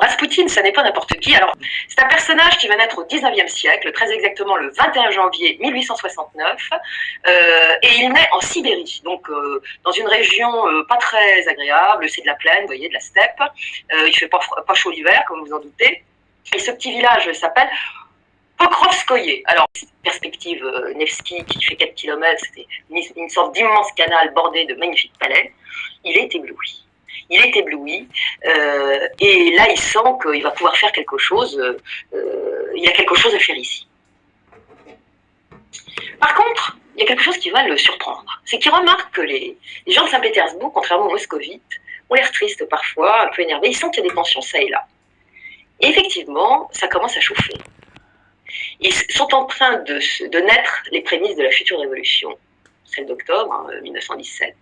Raspoutine, ça n'est pas n'importe qui. Alors, c'est un personnage qui va naître au 19e siècle, très exactement le 21 janvier 1869, et il naît en Sibérie, donc dans une région pas très agréable, c'est de la plaine, vous voyez, de la steppe, il fait pas chaud l'hiver, comme vous en doutez, et ce petit village s'appelle Pokrovskoye. Alors, perspective Nevski qui fait 4 km, c'était une sorte d'immense canal bordé de magnifiques palais, il est ébloui. Il est ébloui, et là il sent qu'il va pouvoir faire quelque chose, il a quelque chose à faire ici. Par contre, il y a quelque chose qui va le surprendre, c'est qu'il remarque que les gens de Saint-Pétersbourg, contrairement aux moscovites, ont l'air tristes parfois, un peu énervés, ils sentent qu'il y a des tensions ça et là. Et effectivement, ça commence à chauffer. Ils sont en train de naître les prémices de la future révolution, celle d'octobre 1917.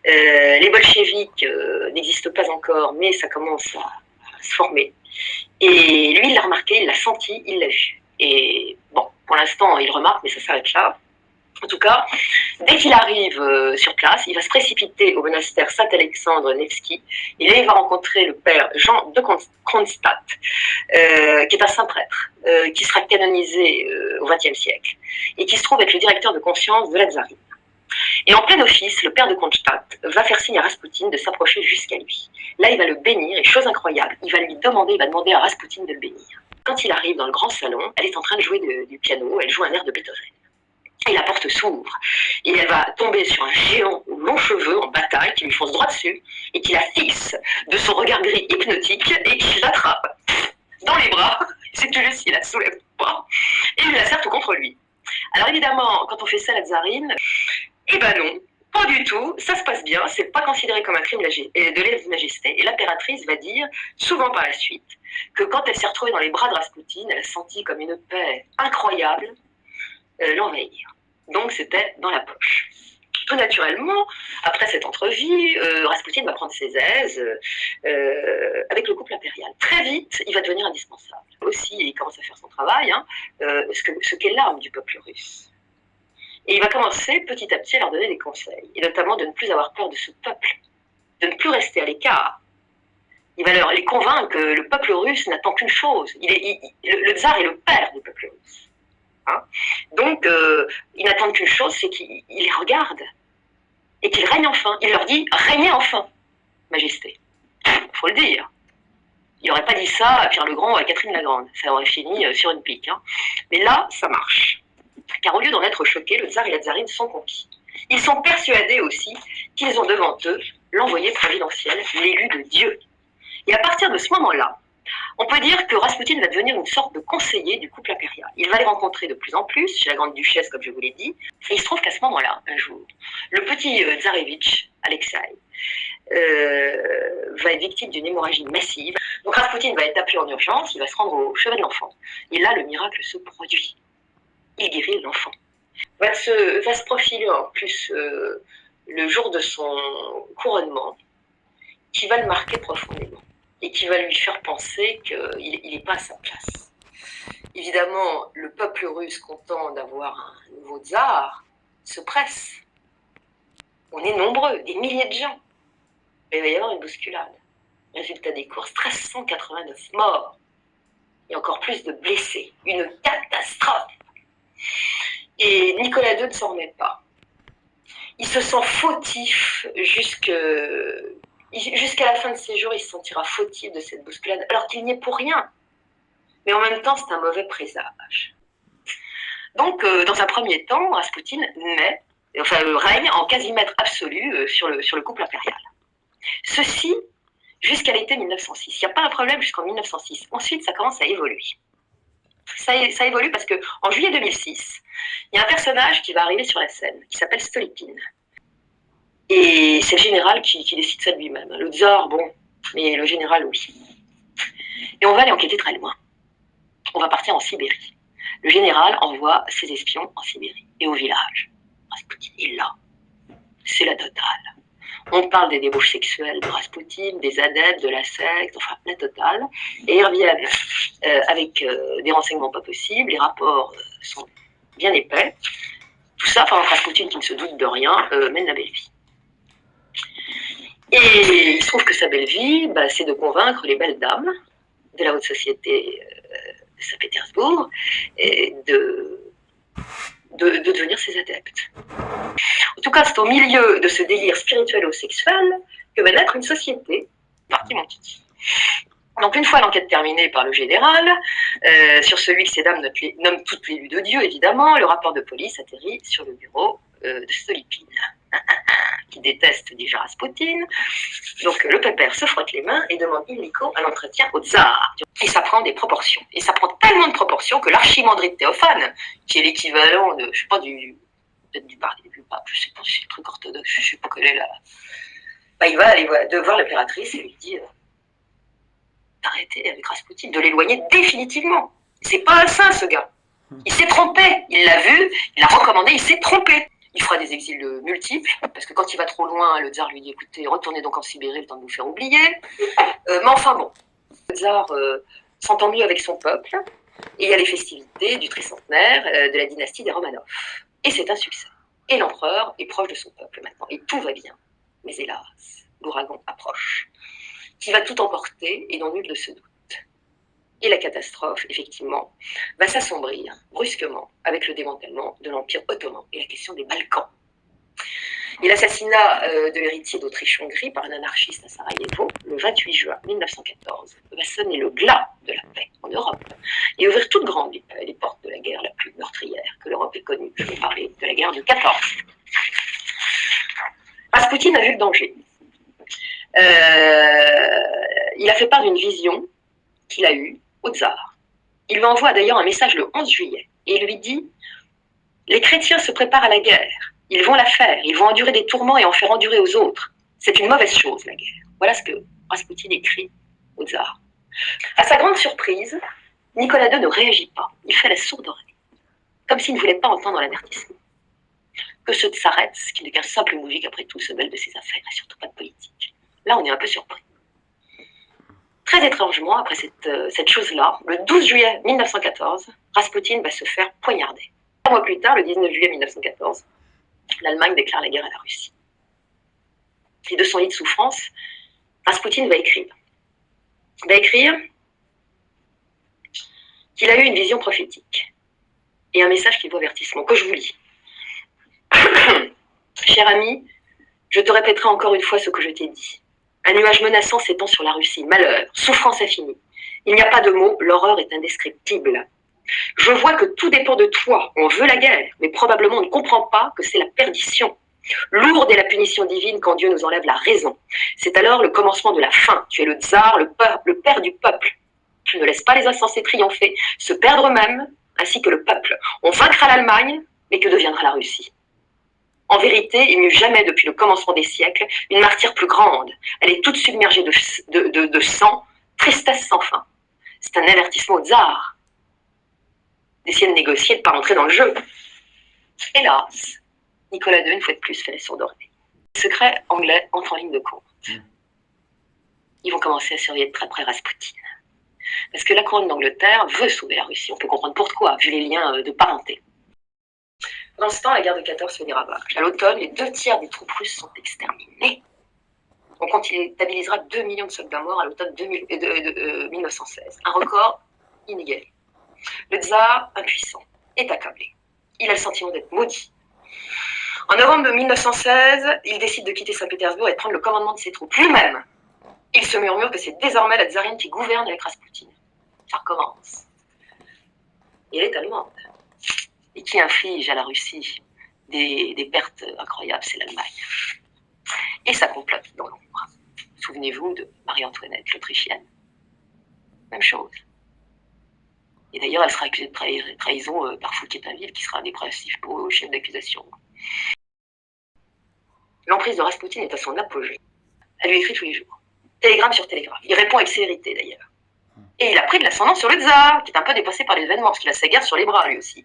Les bolcheviks n'existent pas encore, mais ça commence à se former. Et lui, il l'a remarqué, il l'a senti, il l'a vu. Et bon, pour l'instant, il remarque, mais ça s'arrête là. En tout cas, dès qu'il arrive sur place, il va se précipiter au monastère Saint-Alexandre Nevski. Et là, il va rencontrer le père Jean de Kronstadt, qui est un saint prêtre, qui sera canonisé au XXe siècle, et qui se trouve être le directeur de conscience de la tsarine. Et en plein office, le père de Kronstadt va faire signe à Raspoutine de s'approcher jusqu'à lui. Là, il va le bénir, et chose incroyable, il va demander à Raspoutine de le bénir. Quand il arrive dans le grand salon, elle est en train de jouer du piano, elle joue un air de Beethoven. Et la porte s'ouvre, et elle va tomber sur un géant aux longs cheveux en bataille qui lui fonce droit dessus, et qui la fixe de son regard gris hypnotique, et qui l'attrape dans les bras, c'est tout juste, il la soulève pas, et il la serre tout contre lui. Alors évidemment, quand on fait ça à la tsarine, eh ben non, pas du tout, ça se passe bien, c'est pas considéré comme un crime de lèse-majesté, et l'impératrice va dire, souvent par la suite, que quand elle s'est retrouvée dans les bras de Raspoutine, elle a senti comme une paix incroyable l'envahir. Donc c'était dans la poche. Tout naturellement, après cette entrevue, Raspoutine va prendre ses aises avec le couple impérial. Très vite, il va devenir indispensable. Aussi, il commence à faire son travail, ce qu'est l'âme du peuple russe. Et il va commencer petit à petit à leur donner des conseils, et notamment de ne plus avoir peur de ce peuple, de ne plus rester à l'écart. Il va les convaincre que le peuple russe n'attend qu'une chose. Le tsar est le père du peuple russe. Donc, ils n'attendent qu'une chose, c'est qu'il les regarde et qu'il règne enfin. Il leur dit « Régnez enfin, Majesté ». Il faut le dire. Il n'aurait pas dit ça à Pierre le Grand ou à Catherine la Grande. Ça aurait fini sur une pique. Mais là, ça marche. Car au lieu d'en être choqués, le tsar et la tsarine sont conquis. Ils sont persuadés aussi qu'ils ont devant eux l'envoyé providentiel, l'élu de Dieu. Et à partir de ce moment-là, on peut dire que Raspoutine va devenir une sorte de conseiller du couple impérial. Il va les rencontrer de plus en plus chez la grande duchesse, comme je vous l'ai dit. Et il se trouve qu'à ce moment-là, un jour, le petit tsarevitch, Alexei, va être victime d'une hémorragie massive. Donc Raspoutine va être appelé en urgence, il va se rendre au chevet de l'enfant. Et là, le miracle se produit. Il guérit l'enfant. Va se profiler en plus le jour de son couronnement, qui va le marquer profondément et qui va lui faire penser qu'il n'est pas à sa place. Évidemment, le peuple russe, content d'avoir un nouveau tsar, se presse. On est nombreux, des milliers de gens. Mais il va y avoir une bousculade. Résultat des courses, 1389 morts. Et encore plus de blessés. Une catastrophe. Et Nicolas II ne s'en remet pas. Il se sent fautif jusqu'à la fin de ses jours, il se sentira fautif de cette bousculade, alors qu'il n'y est pour rien. Mais en même temps, c'est un mauvais présage. Donc, dans un premier temps, Raspoutine règne en quasi-maître absolu sur le couple impérial. Ceci jusqu'à l'été 1906. Il n'y a pas un problème jusqu'en 1906. Ensuite, ça commence à évoluer. Ça évolue parce qu'en juillet 2006, il y a un personnage qui va arriver sur la scène, qui s'appelle Stolypine. Et c'est le général qui décide ça de lui-même. Le tsar, bon, mais le général, oui. Et on va aller enquêter très loin. On va partir en Sibérie. Le général envoie ses espions en Sibérie et au village. Raspoutine est là. C'est la totale. On parle des débauches sexuelles de Raspoutine, des adeptes, de la secte, enfin la totale. Et ils reviennent avec des renseignements pas possibles. Les rapports sont bien épais. Tout ça pendant que Raspoutine, qui ne se doute de rien, mène la belle vie. Et il se trouve que sa belle vie, c'est de convaincre les belles dames de la haute société de Saint-Pétersbourg et de devenir ses adeptes. En tout cas, c'est au milieu de ce délire spirituel ou sexuel que va naître une société, partie Montiki. Donc une fois l'enquête terminée par le général, sur celui que ces dames nomment toutes l'élu de Dieu, évidemment, le rapport de police atterrit sur le bureau de Stolypine, qui déteste déjà Raspoutine. Donc le pépère se frotte les mains et demande illico un entretien au tsar. Et ça prend des proportions. Et ça prend tellement de proportions que l'archimandrite Théophane, qui est l'équivalent de, je sais pas, peut-être du pape, je sais pas si c'est le truc orthodoxe, je sais pas quelle est la... Bah, il va aller voir l'impératrice et lui dit d'arrêter avec Raspoutine, de l'éloigner définitivement. C'est pas un saint, ce gars. Il s'est trompé. Il l'a vu, il l'a recommandé, il s'est trompé. Il fera des exils multiples, parce que quand il va trop loin, le tsar lui dit, écoutez, retournez donc en Sibérie, le temps de vous faire oublier. Mais enfin bon, le tsar s'entend mieux avec son peuple, et il y a les festivités du tricentenaire de la dynastie des Romanov. Et c'est un succès. Et l'empereur est proche de son peuple maintenant, et tout va bien. Mais hélas, l'ouragan approche, qui va tout emporter et dont nul ne se doute. Et la catastrophe, effectivement, va s'assombrir brusquement avec le démantèlement de l'Empire ottoman et la question des Balkans. Et l'assassinat de l'héritier d'Autriche-Hongrie par un anarchiste à Sarajevo, le 28 juin 1914, va sonner le glas de la paix en Europe et ouvrir toutes grandes les portes de la guerre la plus meurtrière que l'Europe ait connue. Je veux parler de la guerre de 14. Raspoutine a vu le danger. Il a fait part d'une vision qu'il a eue au tsar. Il lui envoie d'ailleurs un message le 11 juillet et il lui dit « Les chrétiens se préparent à la guerre. Ils vont la faire. Ils vont endurer des tourments et en faire endurer aux autres. C'est une mauvaise chose, la guerre. » Voilà ce que Raspoutine écrit au tsar. À sa grande surprise, Nicolas II ne réagit pas. Il fait la sourde oreille, comme s'il ne voulait pas entendre l'avertissement. Que ce tsarets, qui n'est qu'un simple moujik après tout, se mêle de ses affaires et surtout pas de politique. Là, on est un peu surpris. Très étrangement, après cette chose-là, le 12 juillet 1914, Raspoutine va se faire poignarder. 3 mois plus tard, le 19 juillet 1914, l'Allemagne déclare la guerre à la Russie. Et de son lit de souffrance, Raspoutine va écrire. Il va écrire qu'il a eu une vision prophétique et un message qui vaut avertissement, que je vous lis. Cher ami, je te répéterai encore une fois ce que je t'ai dit. Un nuage menaçant s'étend sur la Russie. Malheur, souffrance infinie. Il n'y a pas de mots, l'horreur est indescriptible. Je vois que tout dépend de toi. On veut la guerre, mais probablement on ne comprend pas que c'est la perdition. Lourde est la punition divine quand Dieu nous enlève la raison. C'est alors le commencement de la fin. Tu es le tsar, le père du peuple. Tu ne laisses pas les insensés triompher, se perdre eux-mêmes, ainsi que le peuple. On vaincra l'Allemagne, mais que deviendra la Russie? En vérité, il n'y eut jamais depuis le commencement des siècles une martyre plus grande. Elle est toute submergée de sang, tristesse sans fin. C'est un avertissement au tsar d'essayer de négocier, de ne pas rentrer dans le jeu. Hélas, Nicolas II, une fois de plus, fait la sourde oreille. Les secrets anglais entrent en ligne de compte. Ils vont commencer à surveiller de très près Raspoutine. Parce que la couronne d'Angleterre veut sauver la Russie. On peut comprendre pourquoi, vu les liens de parenté. Dans ce temps, la guerre de 14 fait des ravages. À l'automne, les 2/3 des troupes russes sont exterminées. On comptabilisera 2 millions de soldats morts à l'automne 1916. Un record inégalé. Le tsar, impuissant, est accablé. Il a le sentiment d'être maudit. En novembre 1916, il décide de quitter Saint-Pétersbourg et de prendre le commandement de ses troupes. Lui-même, il se murmure que c'est désormais la tsarienne qui gouverne avec Raspoutine. Ça recommence. Et elle est allemande. Et qui inflige à la Russie des pertes incroyables, c'est l'Allemagne. Et ça complote dans l'ombre. Souvenez-vous de Marie-Antoinette, l'Autrichienne. Même chose. Et d'ailleurs, elle sera accusée de trahison par Fouquier-Tinville, qui sera un des principaux chefs d'accusation. L'emprise de Raspoutine est à son apogée. Elle lui écrit tous les jours. Télégramme sur télégramme. Il répond avec sévérité, d'ailleurs. Et il a pris de l'ascendant sur le tsar, qui est un peu dépassé par l'événement, parce qu'il a sa guerre sur les bras, lui aussi.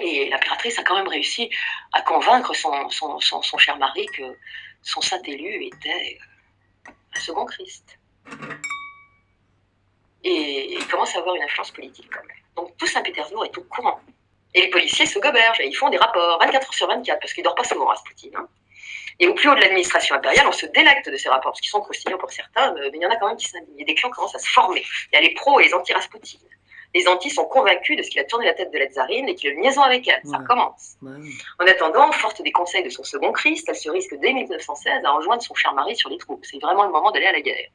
Et l'impératrice a quand même réussi à convaincre son cher mari que son saint élu était un second Christ. Et il commence à avoir une influence politique quand même. Donc tout Saint-Pétersbourg est au courant. Et les policiers se gobergent et ils font des rapports 24 heures sur 24, parce qu'il ne dort pas souvent Raspoutine. Et au plus haut de l'administration impériale, on se délecte de ces rapports, parce qu'ils sont croustillants pour certains, mais il y en a quand même qui s'indignent. Et des clans commencent à se former. Il y a les pros et les anti-Raspoutine. Les antis sont convaincus de ce qu'il a tourné la tête de la tsarine et qu'il a une liaison avec elle. Ça recommence. En attendant, forte des conseils de son second Christ, elle se risque dès 1916 à rejoindre son cher mari sur les troupes. C'est vraiment le moment d'aller à la guerre.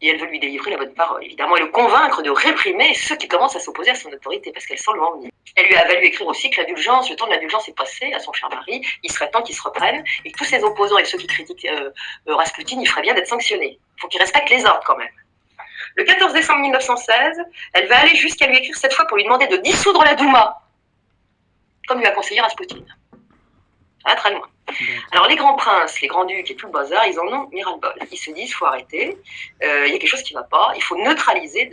Et elle veut lui délivrer la bonne parole, évidemment, et le convaincre de réprimer ceux qui commencent à s'opposer à son autorité, parce qu'elle sent le vent venir. Elle lui a valu écrire aussi que l'indulgence, le temps de l'indulgence est passé à son cher mari, il serait temps qu'il se reprenne, et que tous ses opposants et ceux qui critiquent Raspoutine, il ferait bien d'être sanctionnés. Il faut qu'il respecte les ordres quand même. Le 14 décembre 1916, elle va aller jusqu'à lui écrire cette fois pour lui demander de dissoudre la Douma, comme lui a conseillé Raspoutine. Ah, très loin. Alors les grands princes, les grands ducs et tout le bazar, ils en ont mis ras-le-bol. Ils se disent, il faut arrêter, il y a quelque chose qui ne va pas, il faut neutraliser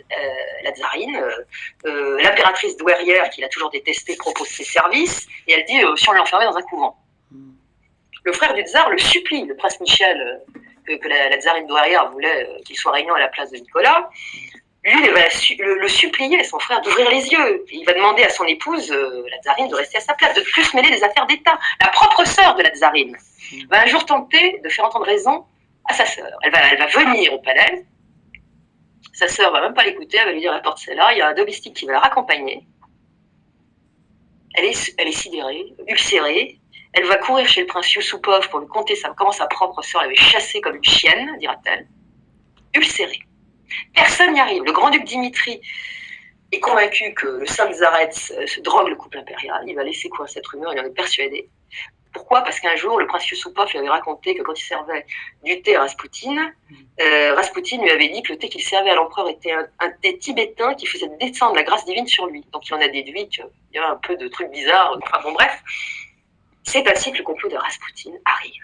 la tsarine. L'impératrice douairière, qui l'a toujours détestée, propose ses services, et elle dit, si on l'enfermait dans un couvent. Le frère du tsar le supplie, le prince Michel, que la tsarine douairière voulait qu'il soit régnant à la place de Nicolas. Lui, il va le supplier, son frère, d'ouvrir les yeux. Et il va demander à son épouse, la tsarine, de rester à sa place, de ne plus se mêler des affaires d'État. La propre sœur de la tsarine va un jour tenter de faire entendre raison à sa sœur. Elle va venir au palais. Sa sœur va même pas l'écouter, elle va lui dire, apporte celle-là. Il y a un domestique qui va la raccompagner. Elle est sidérée, ulcérée. Elle va courir chez le prince Yusupov pour lui conter comment sa propre sœur l'avait chassée comme une chienne, dira-t-elle. Ulcérée. Personne n'y arrive. Le grand-duc Dimitri est convaincu que le saint Tsarets se drogue le couple impérial. Il va laisser courir cette rumeur, il en est persuadé. Pourquoi? Parce qu'un jour, le prince Yusupov lui avait raconté que quand il servait du thé à Raspoutine, Raspoutine lui avait dit que le thé qu'il servait à l'empereur était un thé tibétain qui faisait descendre la grâce divine sur lui. Donc il en a déduit qu'il y avait un peu de trucs bizarres. Enfin bon, bref. C'est ainsi que le complot de Raspoutine arrive.